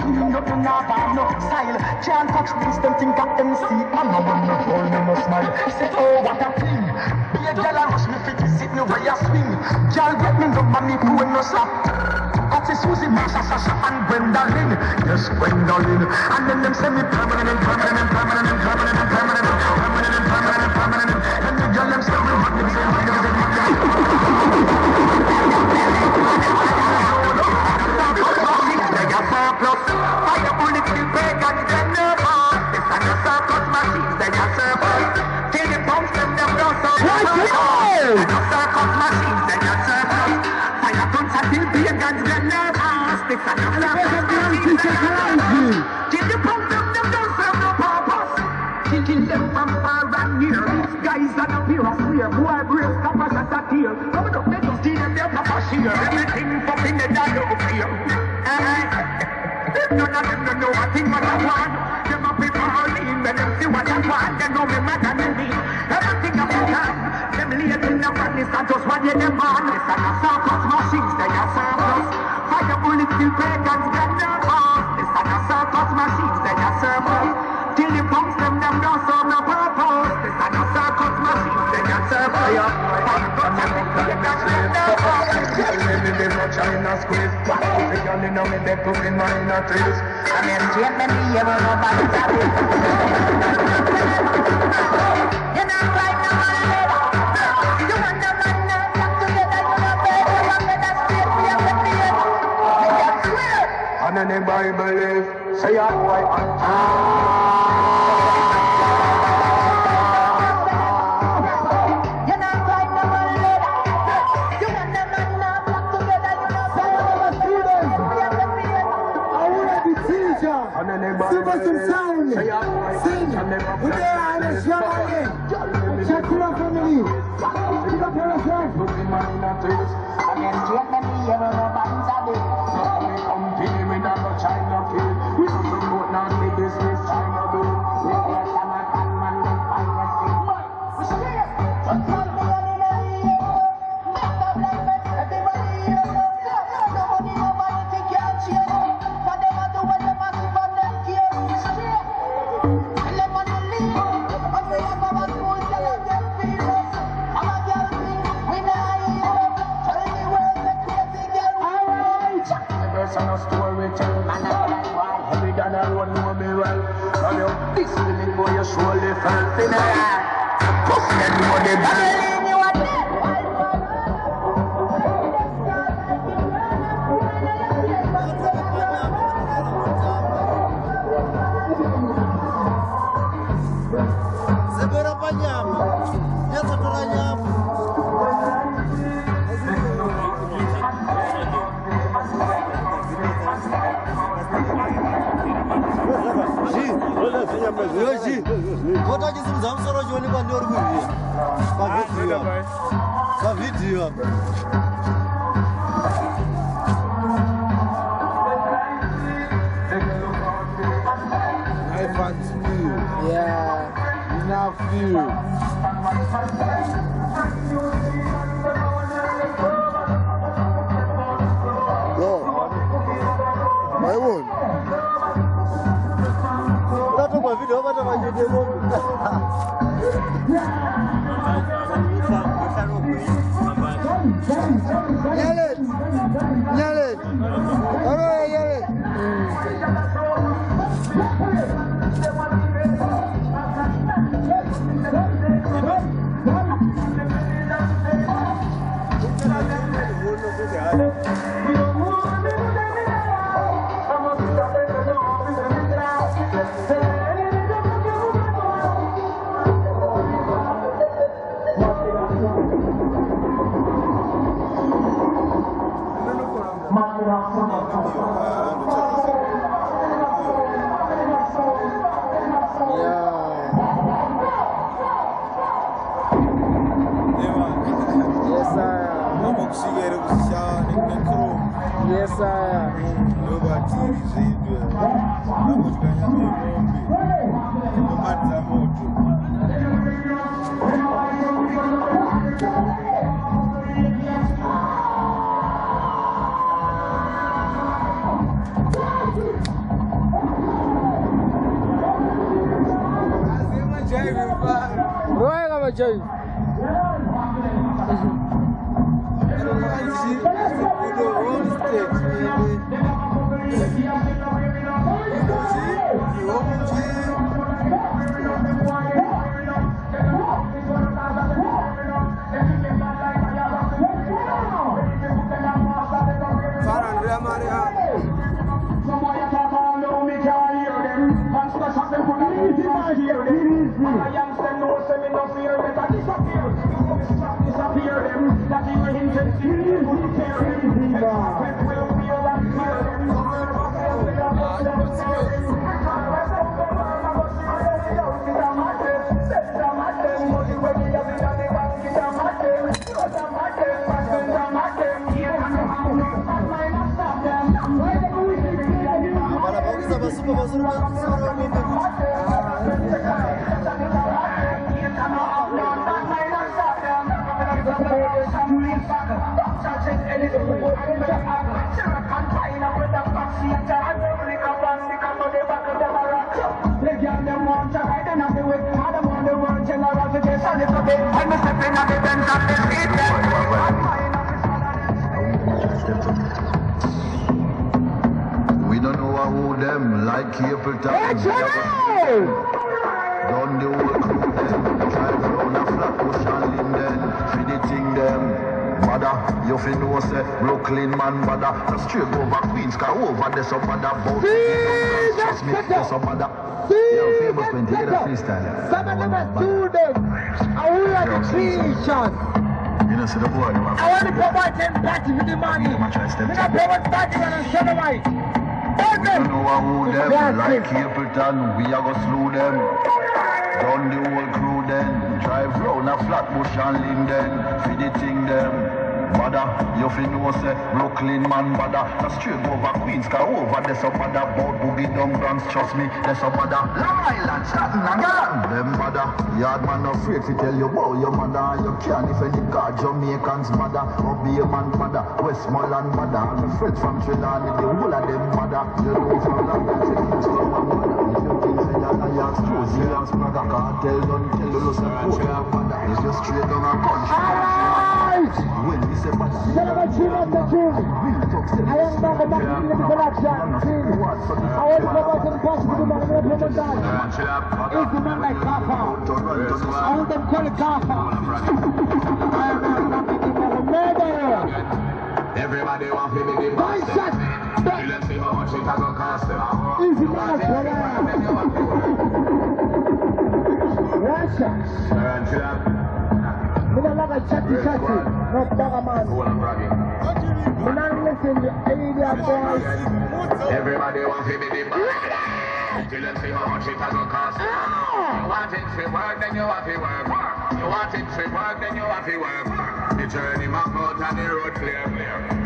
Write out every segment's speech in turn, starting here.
You not have no style. Can't touch this, them think of MC. I'm not when you call me no smile. Say, oh, what a thing. Be a girl and rush me fit, sit me where you swing. Girl get me number, me cool no slap. Got the Susie, Marsha, Sasha, and Gwendolyn. Yes, Gwendolyn. And then them say me permanent. And the girl them say me hot, them say fire bullet kill pagans, then nervous. This and the circus machines, they are surplus. Till the pumps them don't so circus machines, they are surplus. Fire guns until pagans, then nervous. This and the circus machines, they are surplus. Till the pumps them don't serve no purpose. Kill them from far and near. Guys that appear as clear. Boy brave, stop us at a tear. Coming up, they just steal them their proper share. Everything fucking the dad over here. None of them don't know a thing what I want. Them up in Berlin, when them see what I want, they know me mad than me. Everything I'm done. Them late in the madness, I just want them on. It's an circus machines, they are surplus. Fire bullet kill pagans, get nervous. It's an circus machines, they are surplus. Till the pumps them don't serve no purpose. It's an circus machines, they are surplus. Fire guns and pagans, get nervous. China squeeze, but if you only know me, they put in minor trees. And then take me here, nobody tell me. You're not right now, you want the man now, come together, you know, baby, you want me to straight, we have to clear. Make it clear. And then the Bible is, say I'm white. Give us some sound. Sing. We're there on the show again. Check it out, family. Keep up yourself. And then take me here, nobody's a bit. We compete with a China kill. We don't support nasty business, China do. We get some of that man, we find a sick boy. We stay. But tell me anybody here. Make the black man, everybody here. No money, nobody think you can't cheer. But them are doing the massive on them care. We stay. Let money leave. But we have our school, tell us them feel us. I'm a girl thing, we not here. Tell me where's the crazy girl. Alright. There's no story tell man I want. Heavy than a road know me well. Tell you, this feeling boy you surely felt in the air. Cause me know the bad. Kota kizungumza msoro jioni kwa ndio ruhusi. Kwa video. I fancy you. Yeah. Enough you. Go. My one. What video? What am I doing? Yell it! Yell it! All right, yell it! Yes, sir. Never change. We don't know who them like Capleton. Done the whole crew them. Drive round a Flatbush and Linden. Feed the thing them. Mother, you fi know say Brooklyn man mother. Just straight over Queens, car over there's some mother bout. Trust me, there's some mother. You're famous when you get a freestyle. Some of them are students. I will like a creation. You know, see the boy. I want to promote them party with the money. I'm not promote party when I'm showing away. We don't know who them like Capleton. We are gonna slew them. Done the whole crew then. Drive round a Flatbush and Linden. Feed the thing them. Mother, you fi know say Brooklyn man mother. Just straight over Queens, car over there's some mother. Bout boogie down Bronx, trust me, there's some mother. Long Island, Staten Island, them mother. Yard man no afraid to tell you about your mother. You can't if any car Jamaicans mother. Or be a man mother, Westmoreland mother. And the friends from Trinidad, the whole of them mother. You know it's all like that, it's from my mother. If you think say that I ask close, you ask brother. Can't tell, don't tell you, listen, poor your mother. It's just straight down a country. When we say mother, Tell them what you want to do. I am not going to give you the collection. I want to go back to the past with the man who put them down. It's the man like Kafa. I want them to call it Kafa. I am not going to give them a murderer. Everybody want to be the boss. Let's see how much it has gonna cost them. Easy man, brother. Russia. We don't like a chatty, no bugger man. We don't listen to idiot boys. Everybody wants to be the boss. Let's see how much it has gonna cost. You want it to work, then you have to work. You want it to work, then you have to work. The journey map out and the road clear.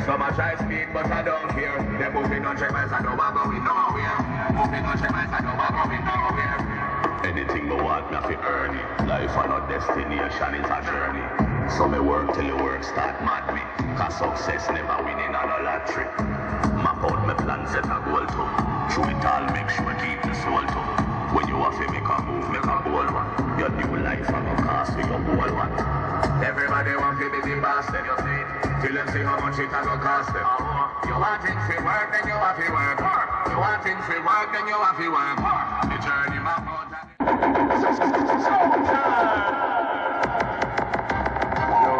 Some I try speed, but I don't care. They're moving on check miles, I know I'm going nowhere. Moving on check miles, I know I'm going nowhere. Anything me want, me have to earn it. Life and not destination is a journey. So me work till the work start mad me. Cause success never winning on a lottery. Map out my plan, set a goal to. Through it all, make sure keep the soul to. When you have to make a move, make a goal one. Your new life and no cost for your goal one. Everybody want to be the boss, then you see it. Till them see how much it has gonna cost them. You want it to work, then you have to work. You want it to work, then you have to work. The journey map out. Yo,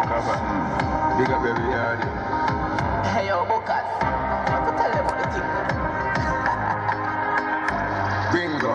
Kafa, big up every yard. Hey, yo, Bokas, I could tell them what the thing. Bingo.